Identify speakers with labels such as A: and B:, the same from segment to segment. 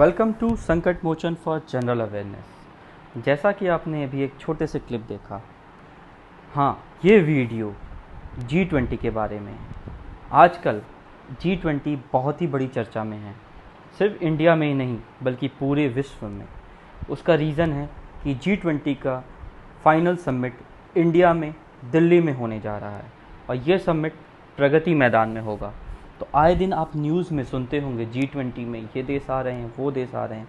A: Welcome to संकट मोचन for general awareness. जैसा कि आपने अभी एक छोटे से क्लिप देखा, हाँ, ये वीडियो G20 के बारे में है। आजकल G20 बहुत ही बड़ी चर्चा में है, सिर्फ इंडिया में ही नहीं बल्कि पूरे विश्व में। उसका रीज़न है कि G20 का फाइनल समिट इंडिया में दिल्ली में होने जा रहा है और यह समिट प्रगति मैदान में होगा। तो आए दिन आप न्यूज़ में सुनते होंगे G20 में ये देश आ रहे हैं, वो देश आ रहे हैं।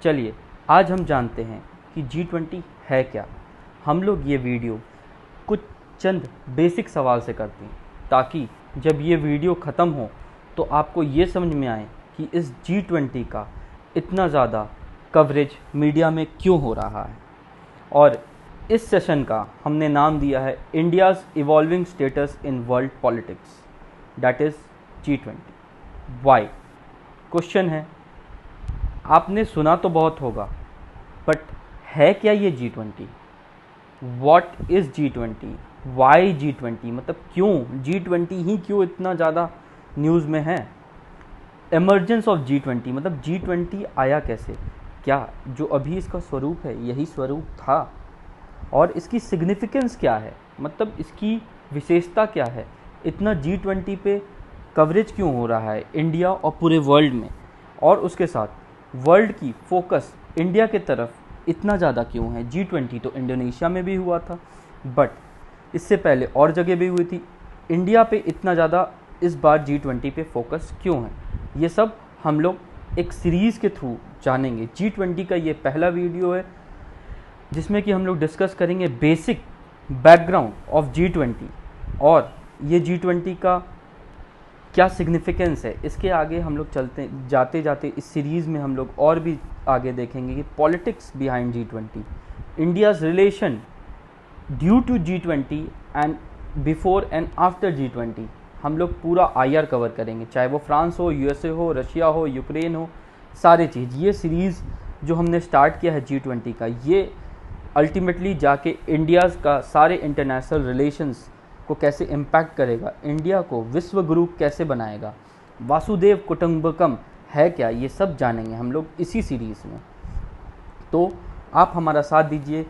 A: चलिए आज हम जानते हैं कि G20 है क्या। हम लोग ये वीडियो कुछ चंद बेसिक सवाल से करते हैं ताकि जब ये वीडियो ख़त्म हो तो आपको ये समझ में आए कि इस G20 का इतना ज़्यादा कवरेज मीडिया में क्यों हो रहा है। और इस सेशन का हमने नाम दिया है India's evolving status in world politics, that is G20। Why? Question है, आपने सुना तो बहुत होगा, बट है क्या ये G20? What is G20? Why G20? मतलब क्यों G20 ही क्यों इतना ज़्यादा न्यूज़ में है। एमर्जेंस ऑफ G20 मतलब G20 आया कैसे, क्या जो अभी इसका स्वरूप है यही स्वरूप था, और इसकी सिग्निफिकेंस क्या है, मतलब इसकी विशेषता क्या है, इतना G20 पे कवरेज क्यों हो रहा है इंडिया और पूरे वर्ल्ड में, और उसके साथ वर्ल्ड की फोकस इंडिया के तरफ इतना ज़्यादा क्यों है। G20 तो इंडोनेशिया में भी हुआ था, बट इससे पहले और जगह भी हुई थी। इंडिया पे इतना ज़्यादा इस बार G20 पे फोकस क्यों है, ये सब हम लोग एक सीरीज़ के थ्रू जानेंगे। G20 का ये पहला वीडियो है जिसमें कि हम लोग डिस्कस करेंगे बेसिक बैकग्राउंड ऑफ G20 और ये G20 का क्या सिग्निफिकेंस है। इसके आगे हम लोग जाते जाते इस सीरीज़ में हम लोग और भी आगे देखेंगे कि politics behind G20, India's relation due to G20 and before and after G20। हम लोग पूरा IR कवर करेंगे, चाहे वो फ्रांस हो, USA हो, रशिया हो, यूक्रेन हो, सारे चीज़। ये सीरीज़ जो हमने स्टार्ट किया है G20 का, ये अल्टीमेटली जाके इंडियाज़ का सारे इंटरनेशनल रिलेशंस को कैसे इम्पैक्ट करेगा, इंडिया को विश्व गुरु कैसे बनाएगा, वासुदेव कुटुंबकम है क्या, ये सब जानेंगे हम लोग इसी सीरीज़ में। तो आप हमारा साथ दीजिए,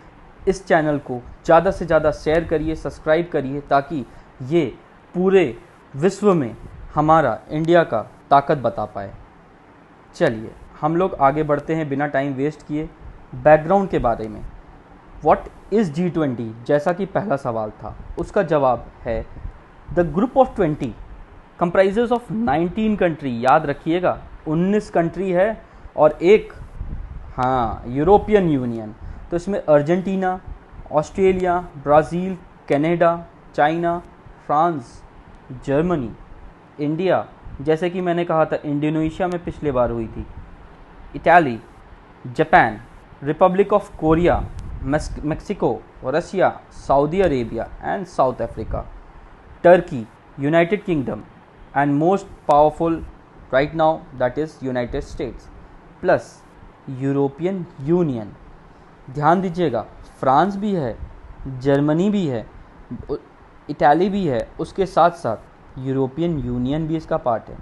A: इस चैनल को ज़्यादा से ज़्यादा शेयर करिए, सब्सक्राइब करिए, ताकि ये पूरे विश्व में हमारा इंडिया का ताकत बता पाए। चलिए हम लोग आगे बढ़ते हैं बिना टाइम वेस्ट किए बैकग्राउंड के बारे में। What is G20? जैसा कि पहला सवाल था, उसका जवाब है the group of 20 comprises of 19 country. याद रखिएगा 19 कंट्री है और एक, हाँ, यूरोपियन यूनियन। तो इसमें Argentina, Australia, Brazil, Canada, China, France, Germany, India, जैसे कि मैंने कहा था इंडोनेशिया में पिछले बार हुई थी, Italy, Japan, Republic of Korea, Mexico, Russia, Saudi Arabia and south Africa, Turkey, United kingdom and most powerful right now that is United states, plus European union. ध्यान दीजिएगा, फ्रांस भी है, जर्मनी भी है, इटाली भी है, उसके साथ साथ यूरोपियन यूनियन भी इसका पार्ट है।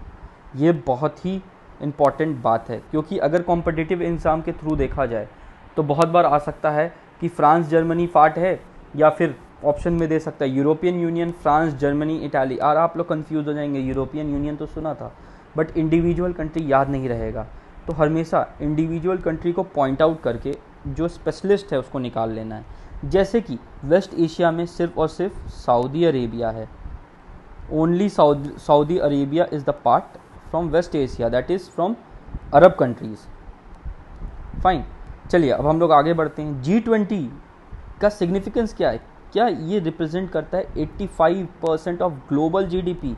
A: ये बहुत ही इम्पॉर्टेंट बात है, क्योंकि अगर कॉम्पिटिटिव एग्ज़ाम के थ्रू देखा जाए तो बहुत बार आ सकता है कि फ्रांस जर्मनी पार्ट है, या फिर ऑप्शन में दे सकता है European union, France, Germany, Italy, और आप लोग कंफ्यूज हो जाएंगे। यूरोपियन यूनियन तो सुना था, बट इंडिविजुअल कंट्री याद नहीं रहेगा। तो हमेशा इंडिविजुअल कंट्री को पॉइंट आउट करके जो स्पेशलिस्ट है उसको निकाल लेना है। जैसे कि वेस्ट एशिया में सिर्फ और सिर्फ सऊदी अरेबिया है, only Saudi Arabia is the part from West Asia, that is from Arab countries. Fine, चलिए अब हम लोग आगे बढ़ते हैं। G20 का सिग्निफिकेंस क्या है? क्या ये रिप्रेजेंट करता है 85% ऑफ ग्लोबल GDP,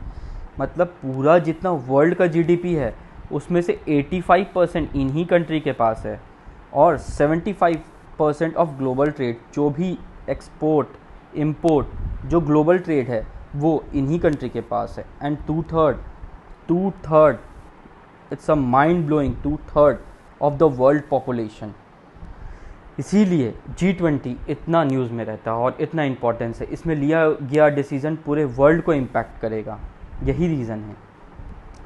A: मतलब पूरा जितना वर्ल्ड का GDP है उसमें से 85% इन्हीं कंट्री के पास है, और 75% ऑफ ग्लोबल ट्रेड, जो भी एक्सपोर्ट इम्पोर्ट जो ग्लोबल ट्रेड है वो इन्हीं कंट्री के पास है। And two third, it's a mind blowing, 2/3 of the world population. इसीलिए G20 इतना न्यूज़ में रहता है और इतना इम्पोर्टेंस है। इसमें लिया गया डिसीज़न पूरे वर्ल्ड को इम्पैक्ट करेगा, यही रीज़न है।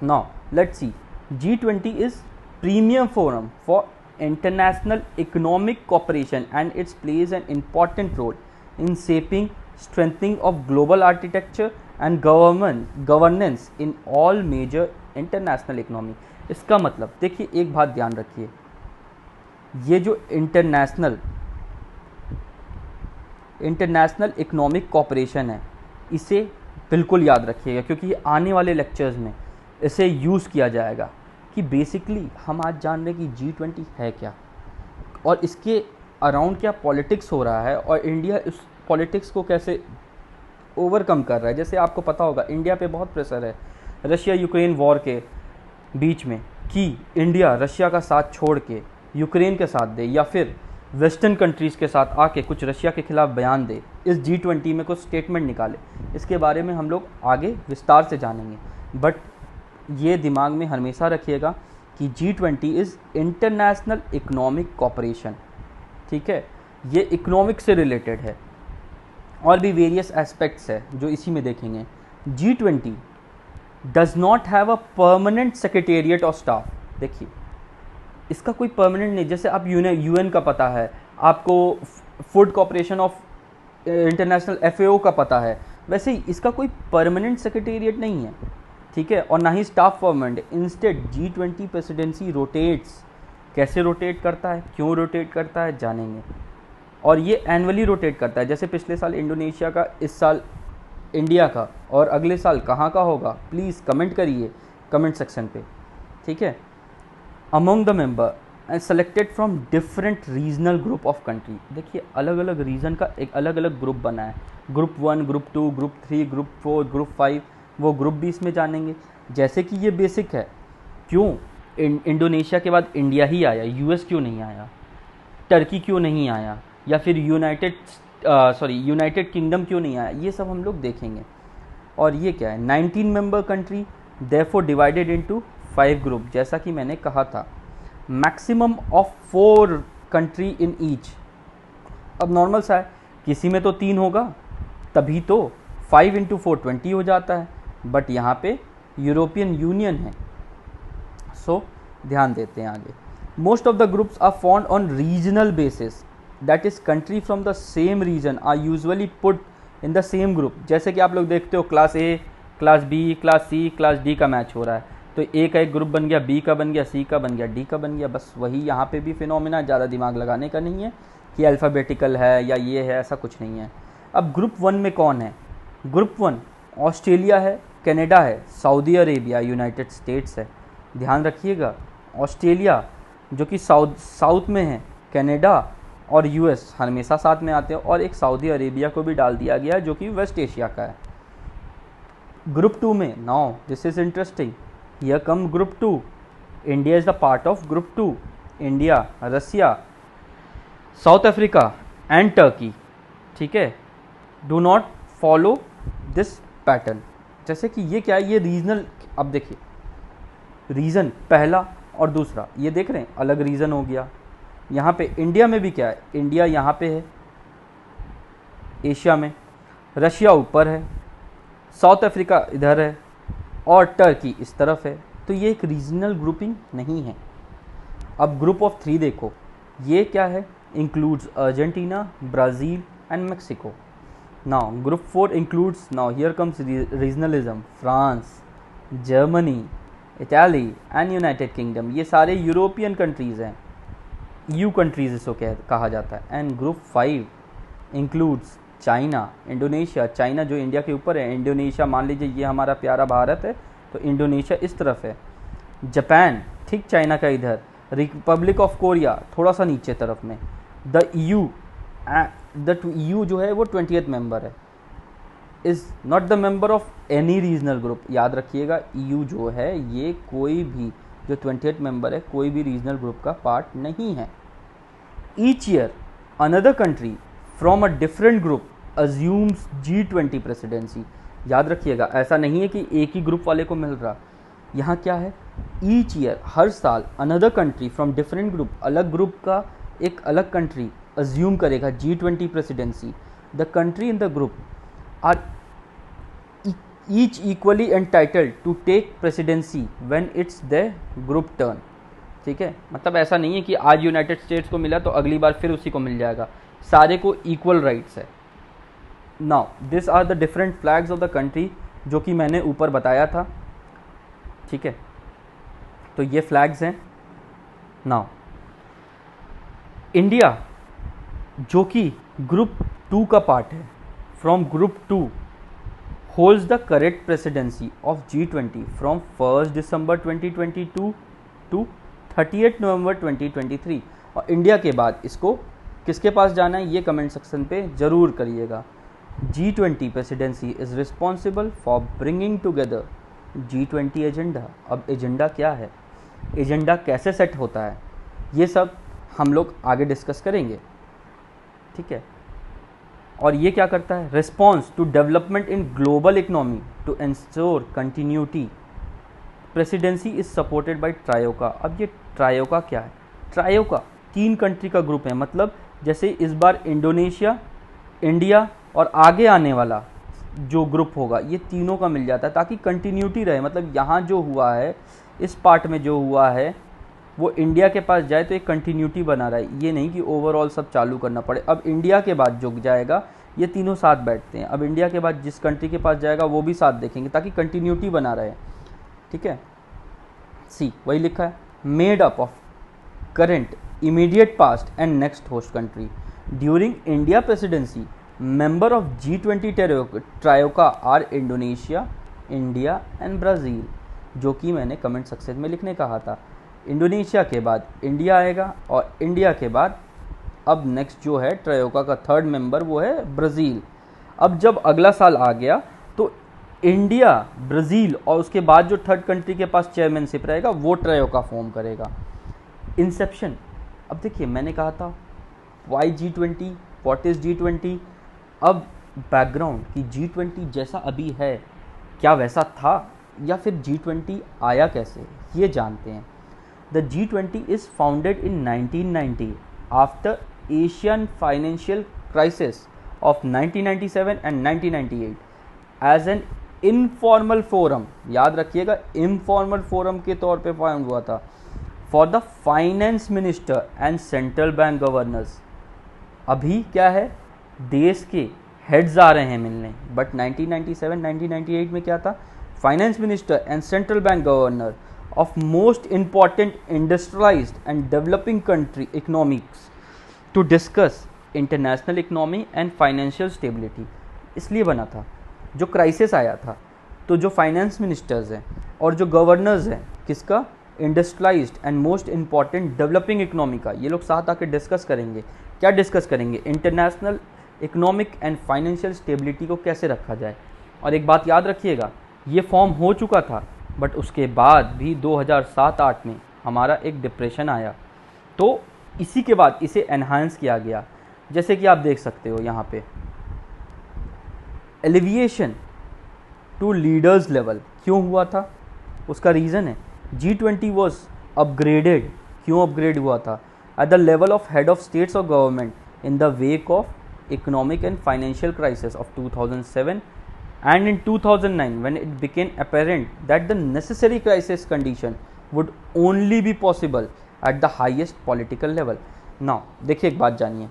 A: Now let's see, G20 is premium forum for international economic cooperation, and it plays an important role in shaping strengthening of global architecture and governance in all major international economy. इसका मतलब देखिए, एक बात ध्यान रखिए, ये जो इंटरनेशनल इकोनॉमिक कॉपरेशन है, इसे बिल्कुल याद रखिएगा, क्योंकि ये आने वाले लेक्चर्स में इसे यूज़ किया जाएगा कि बेसिकली हम आज जान रहे हैं कि G20 है क्या और इसके अराउंड क्या पॉलिटिक्स हो रहा है और इंडिया इस पॉलिटिक्स को कैसे ओवरकम कर रहा है। जैसे आपको पता होगा, इंडिया पे बहुत प्रेशर है रशिया यूक्रेन वॉर के बीच में कि इंडिया रशिया का साथ छोड़ के यूक्रेन के साथ दे, या फिर वेस्टर्न कंट्रीज़ के साथ आके कुछ रशिया के खिलाफ बयान दे, इस G20 में कुछ स्टेटमेंट निकाले। इसके बारे में हम लोग आगे विस्तार से जानेंगे, बट ये दिमाग में हमेशा रखिएगा कि G20 is international economic corporation, ठीक है, ये इकोनॉमिक से रिलेटेड है और भी वेरियस एस्पेक्ट्स है जो इसी में देखेंगे। G20 does not have a permanent secretariat और स्टाफ। देखिए, इसका कोई परमानेंट नहीं, जैसे आप यूएन का पता है, आपको food corporation of international FAO का पता है, वैसे ही इसका कोई परमानेंट सेक्रेटेरिएट नहीं है, ठीक है, और ना ही staff permanent. Instead G20 presidency rotates. कैसे रोटेट करता है, क्यों रोटेट करता है, जानेंगे। और ये एनुअली रोटेट करता है, जैसे पिछले साल इंडोनेशिया का, इस साल इंडिया का, और अगले साल कहाँ का होगा, प्लीज़ कमेंट करिए कमेंट सेक्शन पे, ठीक है। Among the member and selected from different regional group of country. देखिए, अलग अलग रीजन का एक अलग अलग ग्रुप बना है, group 1, group 2, group 3, group 4, group 5, वो ग्रुप भी इसमें जानेंगे। जैसे कि ये बेसिक है, क्यों इंडोनेशिया के बाद इंडिया ही आया, US क्यों नहीं आया, टर्की क्यों नहीं आया, या फिर यूनाइटेड किंगडम क्यों नहीं आया, ये सब हम लोग देखेंगे। और ये क्या है, 19 member country, therefore divided into 5 group, जैसा कि मैंने कहा था, maximum of 4 country in each. अब नॉर्मल सा है, किसी में तो 3 होगा, तभी तो 5 × 4 20 हो जाता है, बट यहाँ पे यूरोपियन यूनियन है, सो ध्यान देते हैं आगे। Most of the groups are formed on regional basis, that is country from the same region are usually put in the same group. जैसे कि आप लोग देखते हो, class A, class B, class C, class D का match हो रहा है, तो A का एक ग्रुप बन गया, B का बन गया, C का बन गया, D का बन गया, बस वही यहाँ पे भी फिनोमिना, ज़्यादा दिमाग लगाने का नहीं है कि अल्फ़ाबेटिकल है या ये है, ऐसा कुछ नहीं है। अब ग्रुप 1 में कौन है, ग्रुप 1 ऑस्ट्रेलिया है, कनाडा है, सऊदी अरेबिया, यूनाइटेड स्टेट्स है। ध्यान रखिएगा, ऑस्ट्रेलिया जो कि साउथ में है, कनाडा और US हमेशा साथ में आते हैं, और एक सऊदी अरेबिया को भी डाल दिया गया जो कि वेस्ट एशिया का है। ग्रुप 2 में, now this is interesting, here come group 2, India is the part of group 2, India, Russia, South Africa and Turkey, ठीक है। Do not follow this pattern. जैसे कि ये क्या है, ये रीजनल, अब देखिए रीजन पहला और दूसरा, ये देख रहे हैं, अलग रीजन हो गया। यहाँ पे इंडिया में भी क्या है, इंडिया यहाँ पे है एशिया में, रशिया ऊपर है, साउथ अफ्रीका इधर है, और टर्की इस तरफ है, तो ये एक रीजनल ग्रुपिंग नहीं है। अब ग्रुप ऑफ 3 देखो, ये क्या है, includes Argentina, Brazil and Mexico. Now group 4 includes, now here comes regionalism, France, Germany, Italy and United kingdom, ये सारे यूरोपियन कंट्रीज़ हैं, EU कंट्रीज़ इसको कहा जाता है। And group 5 includes China, Indonesia, China जो इंडिया के ऊपर है, इंडोनेशिया मान लीजिए ये हमारा प्यारा भारत है, तो इंडोनेशिया इस तरफ है, जापान ठीक चाइना का इधर, रिपब्लिक ऑफ कोरिया थोड़ा सा नीचे तरफ में, द EU जो है वो 20th मेंबर है, is not the member of any regional group. याद रखिएगा, EU जो है ये कोई भी, जो 20th मेंबर है, कोई भी रीजनल ग्रुप का पार्ट नहीं है। Each year another country from a different group assumes G20 presidency. याद रखिएगा, ऐसा नहीं है कि एक ही ग्रुप वाले को मिल रहा, यहाँ क्या है, ईच ईयर हर साल another country from different group, अलग ग्रुप का एक अलग कंट्री अज्यूम करेगा G20 presidency. The country in the group are each equally entitled to take presidency when it's their group turn। ठीक है, मतलब ऐसा नहीं है कि आज यूनाइटेड स्टेट्स को मिला तो अगली बार फिर उसी को मिल जाएगा, सारे को इक्वल राइट्स है। Now this are the different flags of the country जो कि मैंने ऊपर बताया था, ठीक है। तो ये फ्लैग्स हैं। नाउ इंडिया जो कि ग्रुप 2 का पार्ट है, from group 2 holds the correct presidency of G20 from 1 December 2022 to 30 November 2023। और इंडिया के बाद इसको किसके पास जाना है ये कमेंट सेक्शन पे ज़रूर करिएगा। G20 presidency is responsible for bringing together G20 agenda. अब एजेंडा क्या है, एजेंडा कैसे सेट होता है, ये सब हम लोग आगे डिस्कस करेंगे, ठीक है। और ये क्या करता है, response to development in global economy to ensure continuity. Presidency is supported by troika. अब ये ट्रायोका क्या है, ट्रायोका 3 कंट्री का ग्रुप है, मतलब जैसे इस बार इंडोनेशिया, इंडिया और आगे आने वाला जो ग्रुप होगा ये तीनों का मिल जाता है ताकि कंटिन्यूटी रहे। मतलब यहाँ जो हुआ है, इस पार्ट में जो हुआ है वो इंडिया के पास जाए तो एक कंटिन्यूटी बना रहा है, ये नहीं कि ओवरऑल सब चालू करना पड़े। अब इंडिया के बाद जो जाएगा ये तीनों साथ बैठते हैं, अब इंडिया के बाद जिस कंट्री के पास जाएगा वो भी साथ देखेंगे ताकि कंटिन्यूटी बना रहे, ठीक है। सी वही लिखा है, made up of current, immediate past and next host country during India presidency. Member of G20 troika are Indonesia, India and Brazil, जो कि मैंने कमेंट सेक्शन में लिखने कहा था। इंडोनेशिया के बाद इंडिया आएगा और इंडिया के बाद अब नेक्स्ट जो है ट्रायोका का 3rd मेंबर वो है ब्राज़ील। अब जब अगला साल आ गया तो इंडिया, ब्राज़ील और उसके बाद जो 3rd कंट्री के पास चेयरमैनशिप रहेगा वो ट्रायोका फॉर्म करेगा। इंसेप्शन, अब देखिए मैंने कहा था Y G20, what is G20। अब बैकग्राउंड कि G20 जैसा अभी है क्या वैसा था या फिर G20 आया कैसे, ये जानते हैं। The G20 is founded in 1990 after Asian financial crisis of 1997 and 1998 as an informal forum, याद रखिएगा इनफॉर्मल फोरम के तौर पे फाउंड हुआ था, for the finance minister and central bank governors. अभी क्या है, देश के हेड्स आ रहे हैं मिलने, बट 1997-1998 में क्या था, finance minister and central bank governor of most important industrialised and developing country economics to discuss international economy and financial stability. इसलिए बना था, जो क्राइसिस आया था तो जो फाइनेंस मिनिस्टर्स हैं और जो गवर्नर्स हैं किसका, industrialised and most important developing economy का, ये लोग साथ आकर डिस्कस करेंगे। क्या डिस्कस करेंगे, international economic and financial stability को कैसे रखा जाए। और एक बात याद रखिएगा, ये फॉर्म हो चुका था बट उसके बाद भी 2007-08 में हमारा एक डिप्रेशन आया, तो इसी के बाद इसे एनहांस किया गया। जैसे कि आप देख सकते हो यहाँ पे एलिविएशन टू लीडर्स लेवल क्यों हुआ था, उसका रीज़न है G20 वॉज अपग्रेडेड। क्यों अपग्रेड हुआ था, at the level of head of states और government in the wake of economic and financial crisis of 2007 and in 2009 when it became apparent that the necessary crisis condition would only be possible at the highest political level. Now देखिए एक बात जानिए,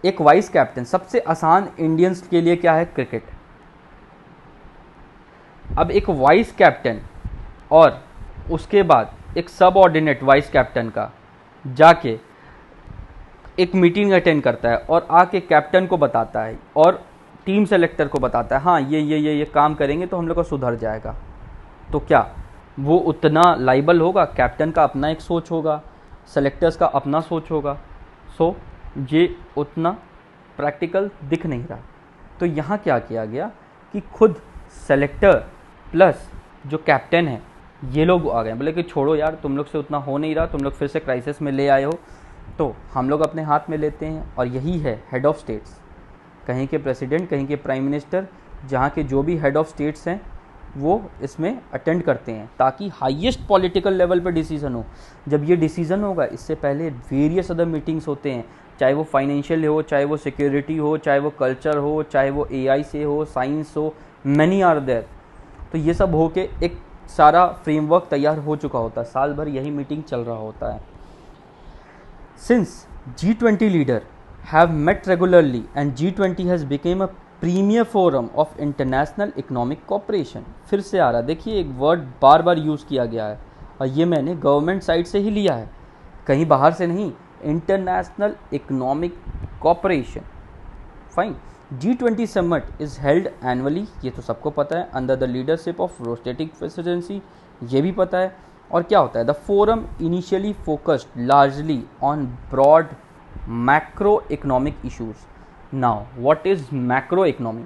A: एक vice captain, सबसे आसान Indians के लिए क्या है, क्रिकेट। अब एक वाइस कैप्टन और उसके बाद एक सब ऑर्डिनेट वाइस कैप्टन का जाके एक मीटिंग अटेंड करता है और आके कैप्टन को बताता है और टीम सेलेक्टर को बताता है, हाँ ये काम करेंगे तो हम लोग का सुधर जाएगा, तो क्या वो उतना लाइबल होगा? कैप्टन का अपना एक सोच होगा, सेलेक्टर्स का अपना सोच होगा, सो ये उतना प्रैक्टिकल दिख नहीं रहा। तो यहाँ क्या किया गया कि खुद सेलेक्टर प्लस जो कैप्टन है ये लोग आ गए, बोले कि छोड़ो यार तुम लोग से उतना हो नहीं रहा, तुम लोग फिर से क्राइसिस में ले आए हो, तो हम लोग अपने हाथ में लेते हैं। और यही है हेड ऑफ स्टेट्स, कहीं के प्रेसिडेंट, कहीं के प्राइम मिनिस्टर, जहाँ के जो भी हेड ऑफ स्टेट्स हैं वो इसमें अटेंड करते हैं ताकि हाईएस्ट पॉलिटिकल लेवल पे डिसीजन हो। जब ये डिसीजन होगा इससे पहले वेरियस अदर मीटिंग्स होते हैं, चाहे वो फाइनेंशियल हो, चाहे वो सिक्योरिटी हो, चाहे वो कल्चर हो, चाहे वो एआई से हो, साइंस हो, मैनी आर देयर। तो ये सब हो के एक सारा फ्रेमवर्क तैयार हो चुका होता है, साल भर यही मीटिंग चल रहा होता है। Since G20 leader have met regularly and G20 has become a premier forum of international economic cooperation। फिर से आ रहा, देखिए एक वर्ड बार बार यूज़ किया गया है और ये मैंने गवर्नमेंट साइड से ही लिया है, कहीं बाहर से नहीं। International economic cooperation, fine. G20 summit is held annually, ये तो सबको पता है, under the leadership of rotating presidency, ये भी पता है। और क्या होता है, the forum initially focused largely on broad macro economic issues. Now what is macro economy?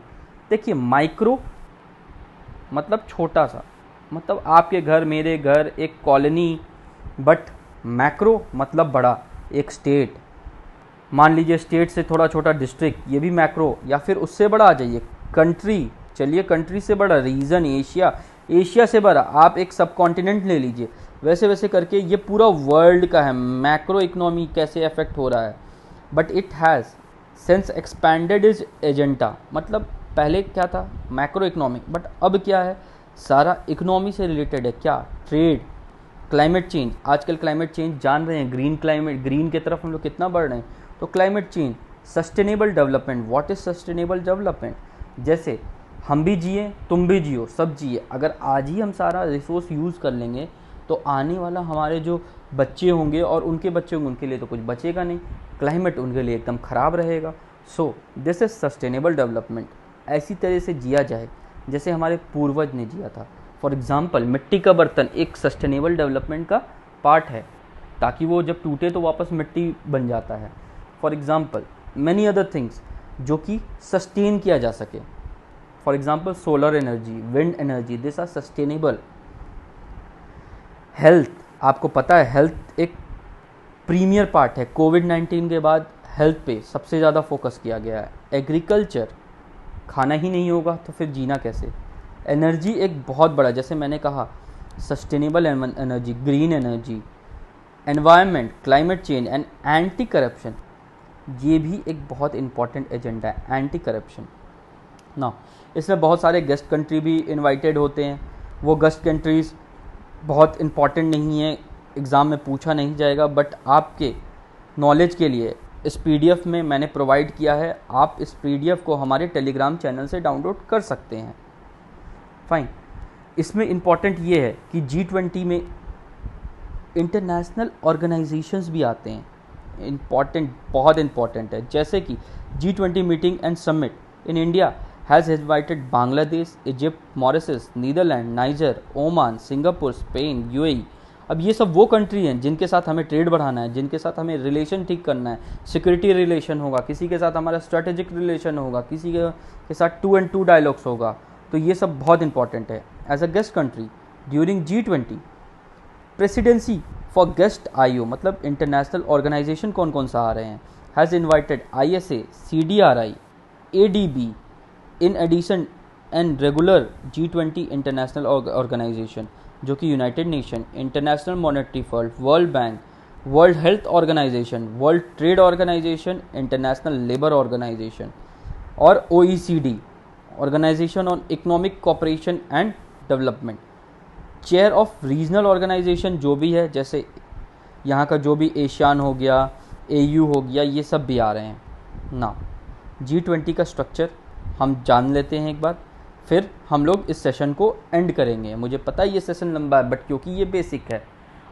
A: देखिए माइक्रो मतलब छोटा सा, मतलब आपके घर मेरे घर एक कॉलोनी, बट मैक्रो मतलब बड़ा, एक स्टेट, मान लीजिए स्टेट से थोड़ा छोटा डिस्ट्रिक्ट, ये भी मैक्रो, या फिर उससे बड़ा आ जाइए कंट्री, चलिए कंट्री से बड़ा रीजन एशिया, एशिया से बड़ा आप एक सब कॉन्टिनेंट ले लीजिए, वैसे वैसे करके ये पूरा वर्ल्ड का है मैक्रो इकोनॉमी कैसे अफेक्ट हो रहा है। But it has since expanded is agenda, मतलब पहले क्या था मैक्रो इकोनॉमिक, बट अब क्या है, सारा इकोनॉमी से रिलेटेड है। क्या? ट्रेड, क्लाइमेट चेंज, आजकल क्लाइमेट चेंज जान रहे हैं, ग्रीन क्लाइमेट, ग्रीन की तरफ हम लोग कितना बढ़ रहे हैं, तो climate change, sustainable development. What is sustainable development? जैसे हम भी जिए, तुम भी जियो, सब जिए। अगर आज ही हम सारा रिसोर्स यूज़ कर लेंगे तो आने वाला हमारे जो बच्चे होंगे और उनके बच्चे होंगे, उनके लिए तो कुछ बचेगा नहीं, क्लाइमेट उनके लिए एकदम ख़राब रहेगा। So this is sustainable development. ऐसी तरह से जिया जाए जैसे हमारे पूर्वज ने जिया था। फॉर एग्जाम्पल मिट्टी का बर्तन एक सस्टेनेबल डेवलपमेंट का पार्ट है, ताकि वो जब टूटे तो वापस मिट्टी बन जाता है। For example many other things जो कि सस्टेन किया जा सके, for example solar energy, wind energy, this are sustainable. Health, आपको पता है हेल्थ एक प्रीमियर पार्ट है, कोविड-19 के बाद हेल्थ पे सबसे ज़्यादा फोकस किया गया है। एग्रीकल्चर, खाना ही नहीं होगा तो फिर जीना कैसे। एनर्जी एक बहुत बड़ा, जैसे मैंने कहा sustainable energy, green energy, environment, climate change and anti corruption, ये भी एक बहुत इंपॉर्टेंट एजेंडा है, एंटी करप्शन ना। इसमें बहुत सारे गेस्ट कंट्री भी इनवाइटेड होते हैं। वो गेस्ट कंट्रीज़ बहुत इंपॉर्टेंट नहीं है, एग्ज़ाम में पूछा नहीं जाएगा, बट आपके नॉलेज के लिए इस पीडीएफ में मैंने प्रोवाइड किया है। आप इस पीडीएफ को हमारे टेलीग्राम चैनल से डाउनलोड कर सकते हैं। फाइन। इसमें इम्पॉर्टेंट ये है कि G20 में इंटरनेशनल ऑर्गेनाइजेशंस भी आते हैं, इम्पॉर्टेंट, बहुत इम्पॉर्टेंट है। जैसे कि G20 meeting and summit in India has invited Bangladesh, Egypt, Mauritius, Netherland, Niger, Oman, Singapore, Spain, UAE. अब ये सब वो कंट्री हैं जिनके साथ हमें ट्रेड बढ़ाना है, जिनके साथ हमें रिलेशन ठीक करना है, सिक्योरिटी रिलेशन होगा, किसी के साथ हमारा स्ट्रेटेजिक रिलेशन होगा, किसी के साथ 2 and 2 डायलॉग्स होगा, तो ये सब बहुत इंपॉर्टेंट है। As a guest country during G20 presidency for guest IO, मतलब इंटरनेशनल ऑर्गेनाइजेशन कौन कौन सा आ रहे हैं, has invited ISA, CDRI, ADB, in addition and regular G20 international organisation, जो कि United Nation, International Monetary Fund, World Bank, World Health Organisation, World Trade Organisation, International Labour Organisation और OECD, organisation on economic cooperation and development. Chair of regional organisation जो भी है, जैसे यहाँ का जो भी एशियान हो गया, AU हो गया, ये सब भी आ रहे हैं ना। G20 का स्ट्रक्चर हम जान लेते हैं एक बार, फिर हम लोग इस सेशन को एंड करेंगे। मुझे पता है ये सेशन लंबा है, बट क्योंकि ये बेसिक है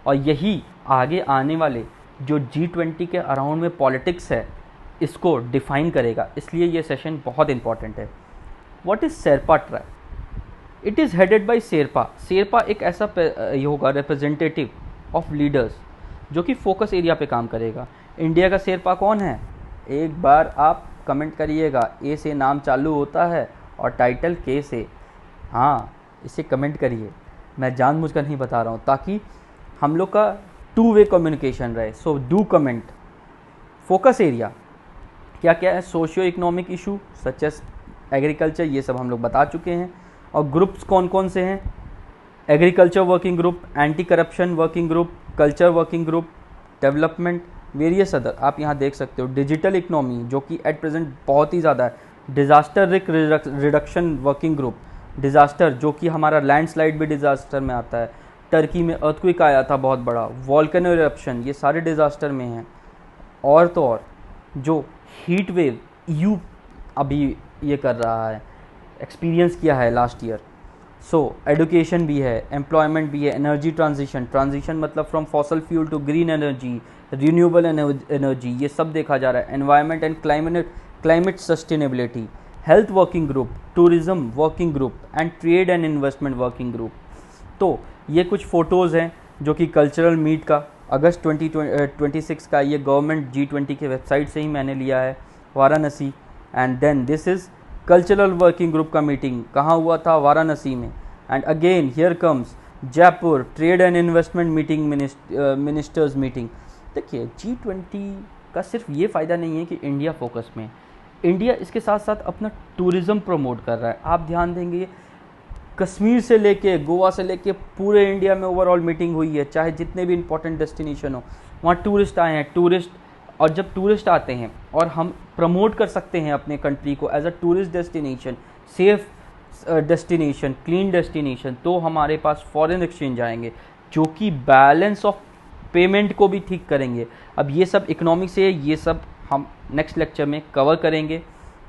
A: और यही आगे आने वाले जो G20 के अराउंड में पॉलिटिक्स है इसको डिफाइन करेगा, इसलिए ये सेशन बहुत इंपॉर्टेंट है। What is Sherpa tribe? It is headed by Sherpa. Sherpa एक ऐसा ये होगा रिप्रेजेंटेटिव ऑफ लीडर्स जो कि फोकस एरिया पे काम करेगा। इंडिया का शेरपा कौन है? एक बार आप कमेंट करिएगा, ए से नाम चालू होता है और टाइटल के से, हाँ इसे कमेंट करिए, मैं जानबूझकर नहीं बता रहा हूँ ताकि हम लोग का 2 वे कम्युनिकेशन रहे। So do comment. Focus area क्या क्या है? Socio economic issue such as agriculture, ये सब हम लोग बता चुके हैं। और ग्रुप्स कौन कौन से हैं? Agriculture working group, anti corruption working group, culture working group, development, various other. आप यहाँ देख सकते हो डिजिटल इकोनॉमी जो कि एट प्रेजेंट बहुत ही ज़्यादा है, disaster risk reduction working group, disaster जो कि हमारा लैंडस्लाइड भी डिज़ास्टर में आता है, टर्की में अर्थक्वेक आया था बहुत बड़ा, वॉल्केनो इरप्शन, ये सारे डिज़ास्टर में हैं। और तो और जो हीट वेव EU अभी ये कर रहा है, एक्सपीरियंस किया है लास्ट ईयर। सो एडुकेशन भी है, एम्प्लॉयमेंट भी है, एनर्जी ट्रांजिशन मतलब from fossil fuel to green energy, renewable energy, ये सब देखा जा रहा है। Environment and climate sustainability, health working group, tourism working group and trade and investment working group. तो ये कुछ फ़ोटोज़ हैं जो कि कल्चरल मीट का अगस्त 2026 का, ये गवर्नमेंट G20 के वेबसाइट से ही मैंने लिया है, Varanasi. And then this is cultural working group का मीटिंग कहाँ हुआ था, वाराणसी में। And again here comes Jaipur trade and investment meeting, ministers meeting. देखिए G20 का सिर्फ ये फ़ायदा नहीं है कि इंडिया फोकस में, इंडिया इसके साथ साथ अपना टूरिज़्म प्रमोट कर रहा है। आप ध्यान देंगे कश्मीर से लेके गोवा से लेके पूरे इंडिया में ओवरऑल मीटिंग हुई है, चाहे जितने भी इंपॉर्टेंट डेस्टिनेशन हो वहाँ टूरिस्ट आए हैं। टूरिस्ट, और जब टूरिस्ट आते हैं और हम प्रमोट कर सकते हैं अपने कंट्री को as a tourist destination, safe destination, clean destination, तो हमारे पास फॉरेन एक्सचेंज आएंगे जो कि बैलेंस ऑफ पेमेंट को भी ठीक करेंगे। अब ये सब इकोनॉमिक्स से, ये सब हम नेक्स्ट लेक्चर में कवर करेंगे।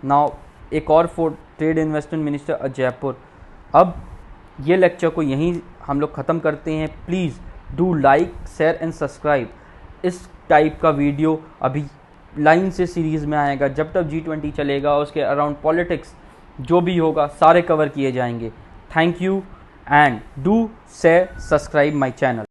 A: नाउ एक और for trade investment minister Jaipur. अब ये लेक्चर को यहीं हम लोग ख़त्म करते हैं। Please do like, share and subscribe. इस टाइप का वीडियो अभी लाइन से सीरीज़ में आएगा, जब तक G20 चलेगा उसके अराउंड पॉलिटिक्स जो भी होगा सारे कवर किए जाएंगे। Thank you and do share, subscribe my channel.